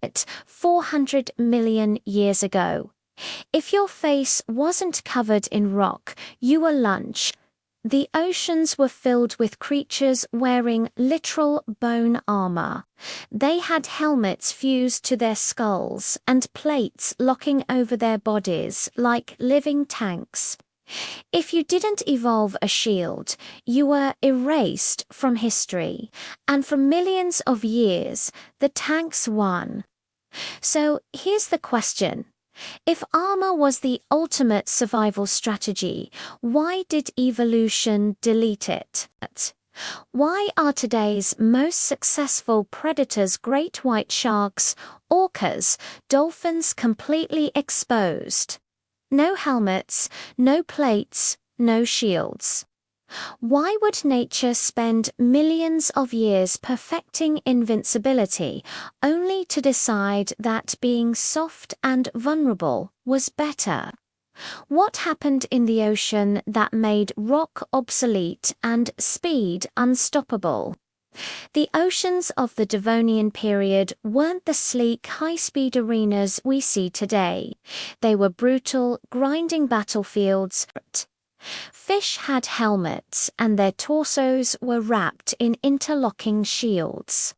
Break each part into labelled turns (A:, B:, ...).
A: at 400 million years ago. If your face wasn't covered in rock, you were lunch. The oceans were filled with creatures wearing literal bone armor. They had helmets fused to their skulls and plates locking over their bodies like living tanks. If you didn't evolve a shield, you were erased from history, and for millions of years, the tanks won. So here's the question. If armor was the ultimate survival strategy, why did evolution delete it? Why are today's most successful predators great white sharks, orcas, dolphins completely exposed? No helmets, no plates, no shields. Why would nature spend millions of years perfecting invincibility only to decide that being soft and vulnerable was better? What happened in the ocean that made rock obsolete and speed unstoppable? The oceans of the Devonian period weren't the sleek, high-speed arenas we see today. They were brutal, grinding battlefields. Fish had helmets, and their torsos were wrapped in interlocking shields.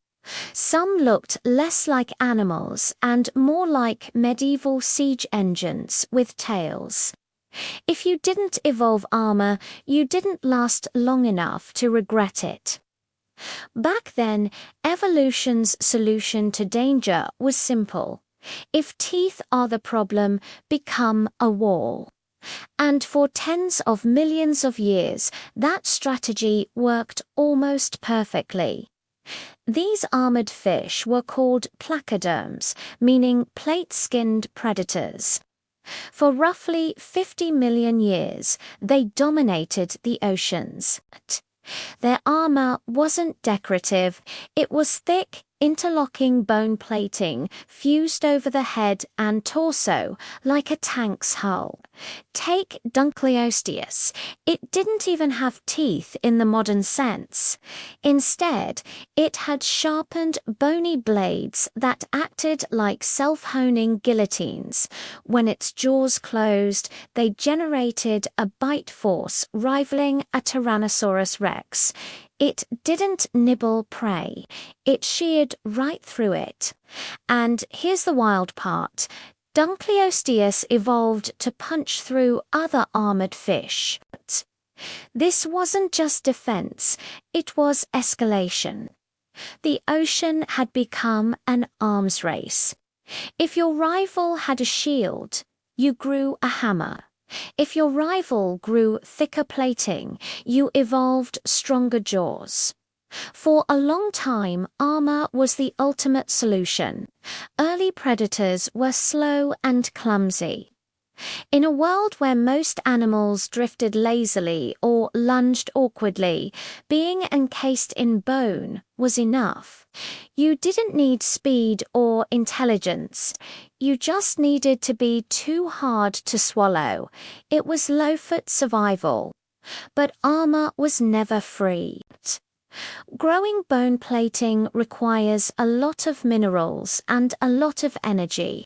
A: Some looked less like animals and more like medieval siege engines with tails. If you didn't evolve armor, you didn't last long enough to regret it. Back then, evolution's solution to danger was simple. If teeth are the problem, become a wall. And for tens of millions of years, that strategy worked almost perfectly. These armored fish were called placoderms, meaning plate-skinned predators. For roughly 50 million years, they dominated the oceans. Their armor wasn't decorative, it was thick, interlocking bone plating fused over the head and torso like a tank's hull. Take Dunkleosteus. It didn't even have teeth in the modern sense. Instead, it had sharpened, bony blades that acted like self-honing guillotines. When its jaws closed, they generated a bite force rivaling a Tyrannosaurus rex. It didn't nibble prey, it sheared right through it. And here's the wild part. Dunkleosteus evolved to punch through other armored fish. This wasn't just defense, it was escalation. The ocean had become an arms race. If your rival had a shield, you grew a hammer. If your rival grew thicker plating, you evolved stronger jaws. For a long time, armor was the ultimate solution. Early predators were slow and clumsy. In a world where most animals drifted lazily or lunged awkwardly, being encased in bone was enough. You didn't need speed or intelligence. You just needed to be too hard to swallow. It was low-foot survival. But armor was never free. Growing bone plating requires a lot of minerals and a lot of energy.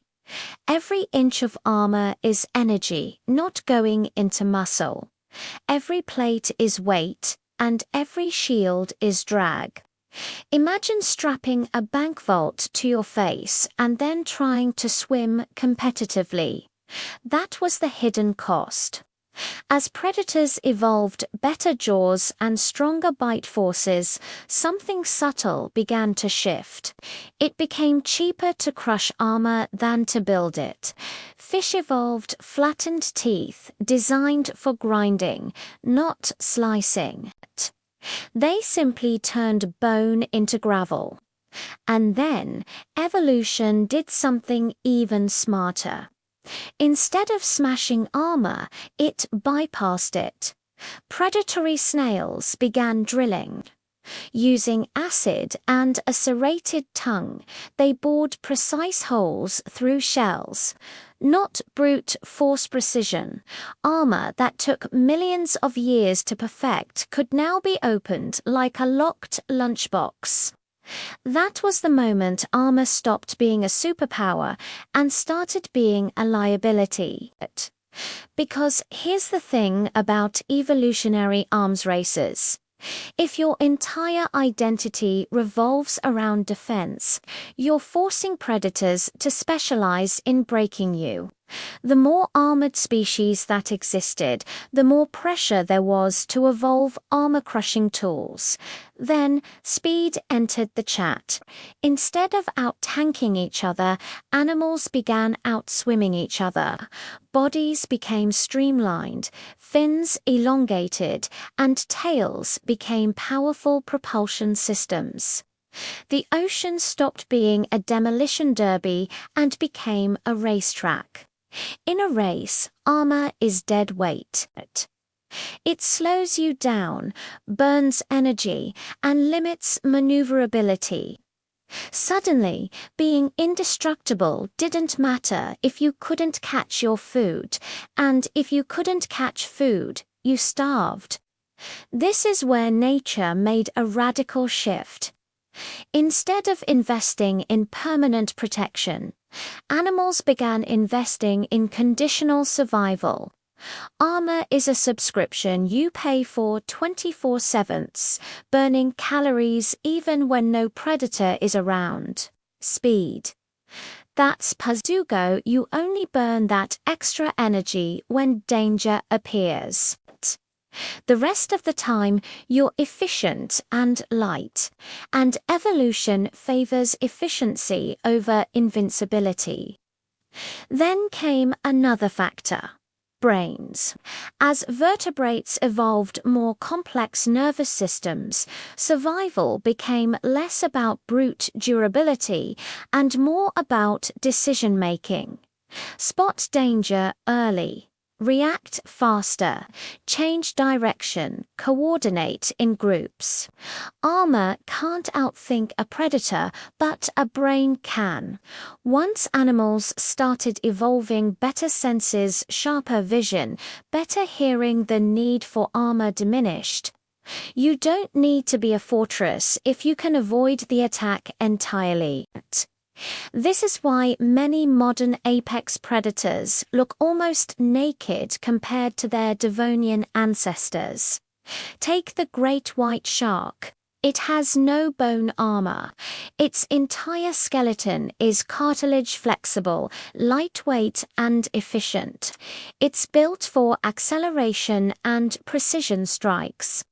A: Every inch of armor is energy, not going into muscle. Every plate is weight, and every shield is drag. Imagine strapping a bank vault to your face and then trying to swim competitively. That was the hidden cost. As predators evolved better jaws and stronger bite forces, something subtle began to shift. It became cheaper to crush armor than to build it. Fish evolved flattened teeth designed for grinding, not slicing. They simply turned bone into gravel. And then evolution did something even smarter. Instead of smashing armor, it bypassed it. Predatory snails began drilling. Using acid and a serrated tongue, they bored precise holes through shells. Not brute force precision. Armor that took millions of years to perfect could now be opened like a locked lunchbox. That was the moment armor stopped being a superpower and started being a liability. Because here's the thing about evolutionary arms races. If your entire identity revolves around defense, you're forcing predators to specialize in breaking you. The more armored species that existed, the more pressure there was to evolve armor-crushing tools. Then, speed entered the chat. Instead of out-tanking each other, animals began out-swimming each other. Bodies became streamlined, fins elongated, and tails became powerful propulsion systems. The ocean stopped being a demolition derby and became a racetrack. In a race, armor is dead weight. It slows you down, burns energy, and limits maneuverability. Suddenly, being indestructible didn't matter if you couldn't catch your food, and if you couldn't catch food, you starved. This is where nature made a radical shift. Instead of investing in permanent protection, animals began investing in conditional survival. Armor is a subscription you pay for 24/7, burning calories even when no predator is around. Speed. That's Pazugo, you only burn that extra energy when danger appears. The rest of the time, you're efficient and light, and evolution favors efficiency over invincibility. Then came another factor: brains. As vertebrates evolved more complex nervous systems, survival became less about brute durability and more about decision-making. Spot danger early. React faster, change direction, coordinate in groups. Armor can't outthink a predator, but a brain can. Once animals started evolving better senses, sharper vision, better hearing, the need for armor diminished. You don't need to be a fortress if you can avoid the attack entirely. This is why many modern apex predators look almost naked compared to their Devonian ancestors. Take the great white shark. It has no bone armor. Its entire skeleton is cartilage flexible, lightweight, and efficient. It's built for acceleration and precision strikes.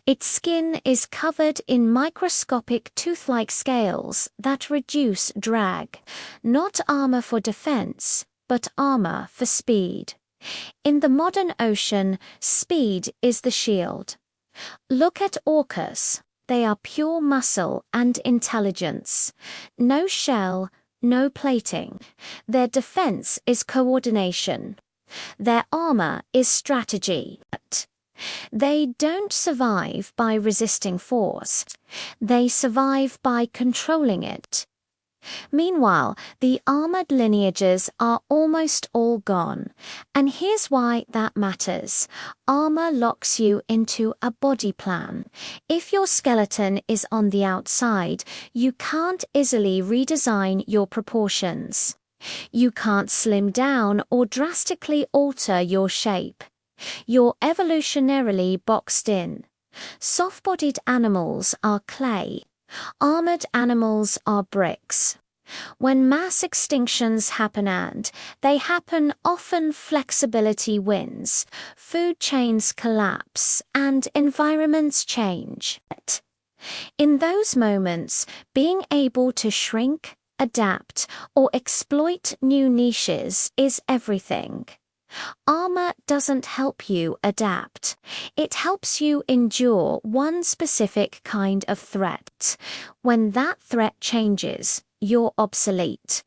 A: Its skin is covered in microscopic tooth-like scales that reduce drag. Not armor for defense, but armor for speed. In the modern ocean, speed is the shield. Look at orcas. They are pure muscle and intelligence. No shell, no plating. Their defense is coordination. Their armor is strategy. They don't survive by resisting force. They survive by controlling it. Meanwhile, the armored lineages are almost all gone. And here's why that matters. Armor locks you into a body plan. If your skeleton is on the outside, you can't easily redesign your proportions. You can't slim down or drastically alter your shape. You're evolutionarily boxed in. Soft-bodied animals are clay. Armored animals are bricks. When mass extinctions happen, and they happen often, flexibility wins, food chains collapse, and environments change. In those moments, being able to shrink, adapt, or exploit new niches is everything. Armor doesn't help you adapt. It helps you endure one specific kind of threat. When that threat changes, you're obsolete.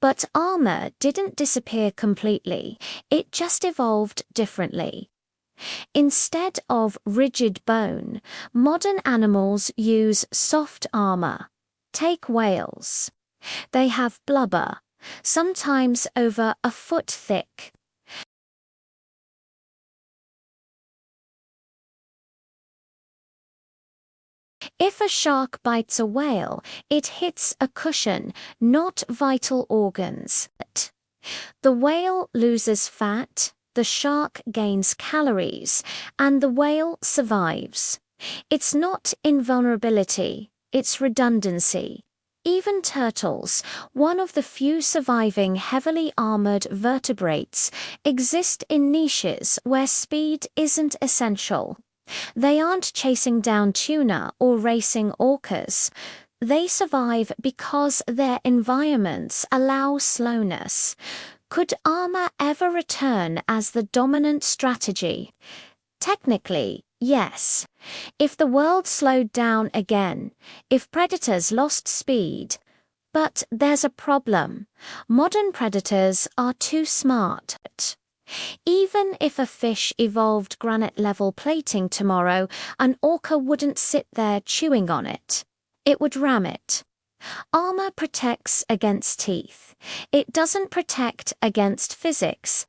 A: But armor didn't disappear completely. It just evolved differently. Instead of rigid bone, modern animals use soft armor. Take whales. They have blubber, sometimes over a foot thick. If a shark bites a whale, it hits a cushion, not vital organs. The whale loses fat, the shark gains calories, and the whale survives. It's not invulnerability, it's redundancy. Even turtles, one of the few surviving heavily armored vertebrates, exist in niches where speed isn't essential. They aren't chasing down tuna or racing orcas. They survive because their environments allow slowness. Could armor ever return as the dominant strategy? Technically, yes. If the world slowed down again, if predators lost speed. But there's a problem. Modern predators are too smart. Even if a fish evolved granite-level plating tomorrow, an orca wouldn't sit there chewing on it. It would ram it. Armor protects against teeth. It doesn't protect against physics.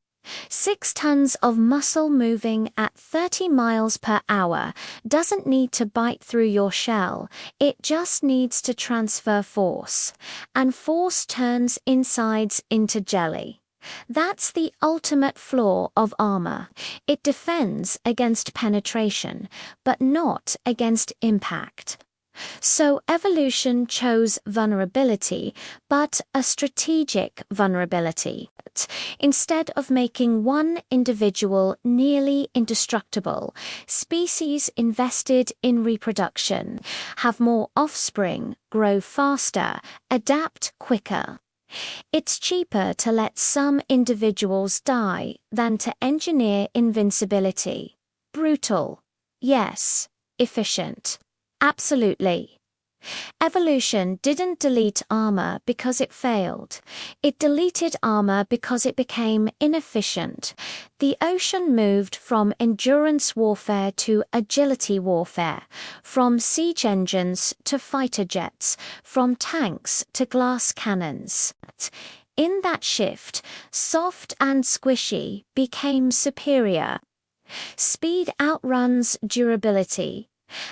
A: 6 tons of muscle moving at 30 miles per hour doesn't need to bite through your shell, it just needs to transfer force. And force turns insides into jelly. That's the ultimate flaw of armor. It defends against penetration, but not against impact. So evolution chose vulnerability, but a strategic vulnerability. Instead of making one individual nearly indestructible, species invested in reproduction, have more offspring, grow faster, adapt quicker. It's cheaper to let some individuals die than to engineer invincibility. Brutal. Yes. Efficient. Absolutely. Evolution didn't delete armor because it failed. It deleted armor because it became inefficient. The ocean moved from endurance warfare to agility warfare, from siege engines to fighter jets, from tanks to glass cannons. In that shift, soft and squishy became superior. Speed outruns durability.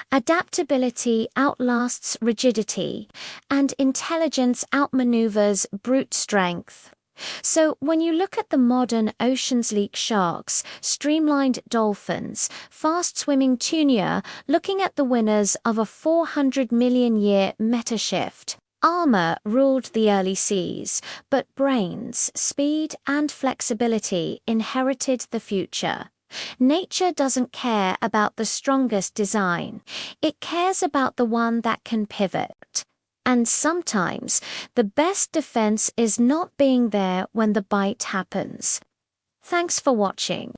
A: Adaptability outlasts rigidity, and intelligence outmaneuvers brute strength. So when you look at the modern ocean-sleek sharks, streamlined dolphins, fast-swimming tuna, looking at the winners of a 400 million year meta-shift, armor ruled the early seas, but brains, speed, and flexibility inherited the future. Nature doesn't care about the strongest design. It cares about the one that can pivot. And sometimes, the best defense is not being there when the bite happens. Thanks for watching.